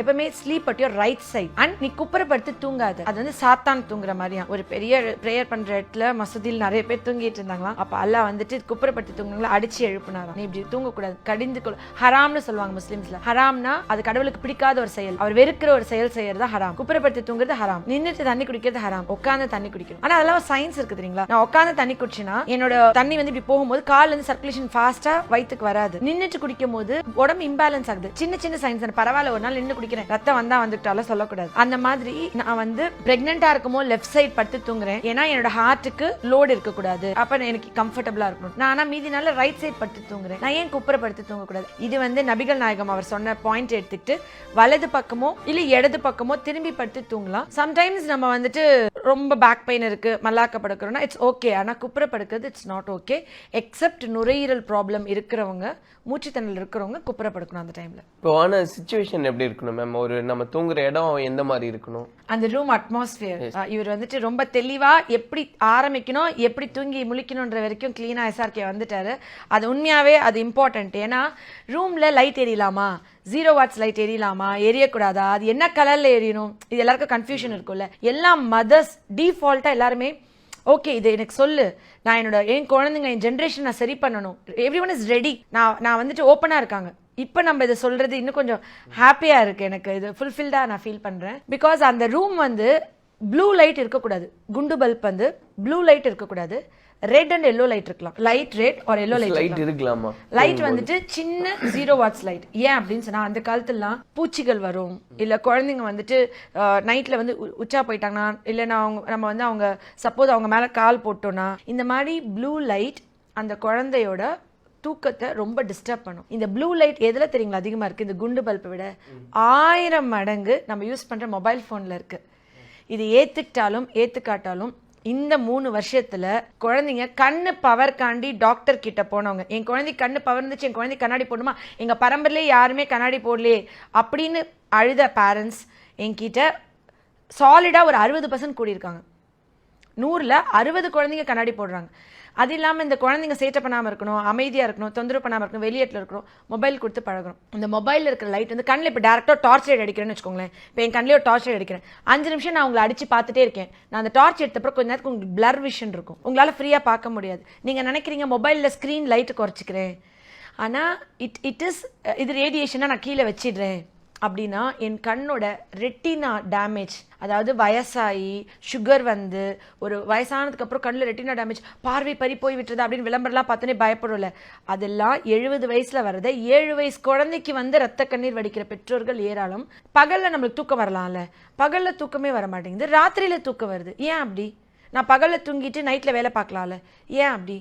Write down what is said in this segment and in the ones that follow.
எப்பவுமே sleep at your right side and நீ குப்புறப்படுத்தி தூங்காது. அது வந்து சாத்தான் தூங்குற மாதிரியா. ஒரு பெரிய ப்ரேயர் பண்ற இடத்துல மசூதியில் நிறைய பேர் தூங்கிட்டு இருந்தாங்களாம். அப்ப அல்லாஹ் வந்துட்டு குப்புறப்படுத்தி தூங்குனாங்களா அடிச்சு எழுப்புனாராம். நீ இப்படி தூங்கக்கூடாது, கடிந்து கொள். ஹராம்னு சொல்லுவாங்க முஸ்லிம்ஸ்ல. ஹராம்னா அது கடவுளுக்கு பிடிக்காத ஒரு செயல், அவர் வெறுக்கிற ஒரு செயல் செய்யறது ஹராம். குப்புறப்படுத்தி தூங்குறது ஹராம், நின்றுட்டு தண்ணி குடிக்கிறது ஹராம், உட்காந்து தண்ணி குடிக்கணும். ஆனா அதெல்லாம் சயின்ஸ் இருக்கு தெரியுங்களா. நான் உட்காந்து தண்ணி குடிச்சினா என்னோட தண்ணி வந்து இப்படி போகும்போது கால்ல இருந்து சர்க்குலேஷன் ஃபாஸ்டா வயிற்றுக்கு வராது. நின்றுட்டு குடிக்கும் போது உடம்பு இம்பேலன்ஸ் ஆகுது. சின்ன சின்ன சயின்ஸ். பரவாயில்ல, ஒரு நாள் நின்று குடிக்கிறேன், ரத்தம் வந்தா வந்துட்டாலும் சொல்லக்கூடாது. அந்த மாதிரி நான் வந்து பிரெக்னெண்டா இருக்குமோ லெஃப்ட் சைட் படுத்து தூங்குறேன். ஏன்னா என்னோட ஹார்ட்டுக்கு லோடு இருக்க கூடாது, அப்ப எனக்கு கம்ஃபர்டபுளா இருக்கணும். நான் ஆனா மீதி நாள் ரைட் சைட் படுத்து தூங்குறேன். நான் ஏன் குப்புறப்படுத்தி தூங்கக்கூடாது? இது வந்து நபிகள் நாயகம் அவர் சொன்ன பாயிண்ட் எடுத்துக்கிட்டு வலது பக்கமோ இல்ல இடது பக்கமோ திரும்பி படுத்து தூங்கலாம். சம்டைம்ஸ் நம்ம வந்துட்டு ரொம்ப பேக் பெயின் இருக்கு, மல்லாக்க படுக்கிறோம்னா இட்ஸ் ஓகே. ஆனா குப்புற படுக்கிறது இட்ஸ் நாட் ஓகே. எக்ஸப்ட் நுரையீரல் ப்ராப்ளம் இருக்கிறவங்க, மூச்சுத்திணறல் இருக்கிறவங்க குப்புற படுக்கணும் அந்த டைம்ல. இப்போ ஆன சிச்சுவேஷன் எப்படி இருக்கணும் மேம்? ஒரு நம்ம தூங்குற இடம் எந்த மாதிரி இருக்கணும்? அந்த ரூம் அட்மாஸ்பியர். இவர் வந்துட்டு ரொம்ப தெளிவா எப்படி ஆரம்பிக்கணும், எப்படி தூங்கி முழிக்கணும்ன்ற வரைக்கும் கிளீனா எஸ்ஆர்கே வந்துட்டாரு. அது உண்மையாவே அது இம்பார்ட்டன்ட். ஏன்னா ரூம்ல லைட் எரியலாமா, 0 வாட்ஸ் லைட் எரியலாமா, எரியக்கூடாதா, அது என்ன கலர்ல எரியணும், இது எல்லாருக்கும் கன்ஃபியூஷன் இருக்கும்ல. எல்லா மதர்ஸ் டிஃபால்ட்டா எல்லாருமே ஓகே இது எனக்கு சொல்லு, நான் என்னோட என் குழந்தைங்க என் ஜென்ரேஷன் நான் சரி பண்ணணும், எவ்ரி ஒன் இஸ் ரெடி. நான் வந்துட்டு ஓப்பனா இருக்காங்க. இப்போ நம்ம இதை சொல்றது இன்னும் கொஞ்சம் ஹாப்பியா இருக்கு. எனக்கு இது ஃபுல்ஃபில்டா நான் ஃபீல் பண்றேன். பிகாஸ் அந்த ரூம் வந்து ப்ளூ லைட் இருக்கக்கூடாது, குண்டு பல்ப் வந்து ப்ளூ லைட் இருக்கக்கூடாது, ரெட் அண்ட் எல்லோ லைட் இருக்கலாம். Light red R yellow light இருக்கலாமா? லைட் வந்துட்டு சின்ன 0 வாட்ஸ் லைட். ஏன் அப்படின்னு சொன்னா அந்த காலத்துலாம் பூச்சிகள் வரும், இல்ல குழந்தைங்க வந்துட்டு நைட்ல வந்து உச்சா போயிட்டாங்கன்னா, இல்ல நம்ம வந்து அவங்க சப்போஸ் அவங்க மேல கால் போட்டோம்னா, இந்த மாதிரி ப்ளூ லைட் அந்த குழந்தையோட தூக்கத்தை ரொம்ப டிஸ்டர்ப் பண்ணும். இந்த ப்ளூ லைட் எதுல தெரியுங்களா அதிகமா இருக்கு? இந்த குண்டு பல்பை விட 1000 மடங்கு நம்ம யூஸ் பண்ற மொபைல் போன்ல இருக்கு. இது ஏத்துக்கிட்டாலும் ஏத்துக்காட்டாலும் இந்த 3 வருஷத்துல குழந்தைங்க கண்ணு பவர் காண்டி டாக்டர் கிட்ட போனவங்க, என் குழந்தை கண்ணு பவர் இருந்துச்சு, என் குழந்தை கண்ணாடி போடணுமா, எங்க பரம்பரையிலே யாருமே கண்ணாடி போடலையே அப்படின்னு அழுத பேரண்ட்ஸ் என்கிட்ட சாலிடா ஒரு 60% கூடியிருக்காங்க. 100ல் 60 குழந்தைங்க கண்ணாடி போடுறாங்க. அது இல்லாமல் இந்த குழந்தைங்க சேட்டை பண்ணாமல் இருக்கணும், அமைதியாக இருக்கணும், தொந்தரவு பண்ணாமல் இருக்கணும், வெளியேட்டில் இருக்கணும், மொபைல் கொடுத்து பழகணும். இந்த மொபைலில் இருக்கிற லைட் வந்து கண்ணில் இப்போ டேரெக்டாக டார்ச் லைட் அடிக்கிறேன்னு வச்சுக்கோங்களேன். இப்போ என் கண்ணிலே ஒரு டார்ச் லைட் அடிக்கிறேன், 5 நிமிஷம் நான் உங்களை அடிச்சு பார்த்துட்டே இருக்கேன். நான் அந்த டார்ச் எடுத்தப்பறம் கொஞ்ச நேரத்துக்கு உங்களுக்கு பிளர் விஷன் இருக்கும், உங்களால் ஃப்ரீயாக பார்க்க முடியாது. நீங்கள் நினைக்கிறீங்க மொபைலில் ஸ்க்ரீன் லைட்டு குறைச்சிக்கிறேன், ஆனால் இட் இஸ் இது ரேடியேஷனாக நான் கீழே வச்சிடுறேன் அப்படின்னா என் கண்ணோட ரெட்டினா டேமேஜ், அதாவது வயசாகி சுகர் வந்து ஒரு வயசானதுக்கு அப்புறம் கண்ணில் ரெட்டினா டேமேஜ், பார்வை பறி போய் விட்டுறது அப்படின்னு விளம்பரம்லாம் பார்த்தோன்னே பயப்படும்ல, அதெல்லாம் 70 வயசுல வர்றதை 7 வயசு குழந்தைக்கு வந்து ரத்த கண்ணீர் வடிக்கிற பெற்றோர்கள் ஏராளம். பகல்ல நம்மளுக்கு தூக்கம் வரலாம்ல, பகல்ல தூக்கமே வர மாட்டேங்குது, ராத்திரியில தூக்கம் வருது. ஏன் அப்படி? நான் பகல்ல தூங்கிட்டு நைட்ல வேலை பார்க்கலாம்ல, ஏன் அப்படி?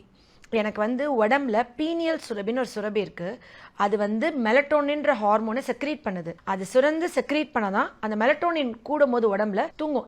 எனக்கு வந்து உடம்புல பீனியல் சுரபின்னு ஒரு சுரபி இருக்கு. அது வந்து மெலட்டோனின்ற ஹார்மோனை செக்ரீட் பண்ணுது. அது சுரந்து செக்ரீட் பண்ணாதான் அந்த மெலட்டோனின் கூடும் போது உடம்புல தூங்கும்.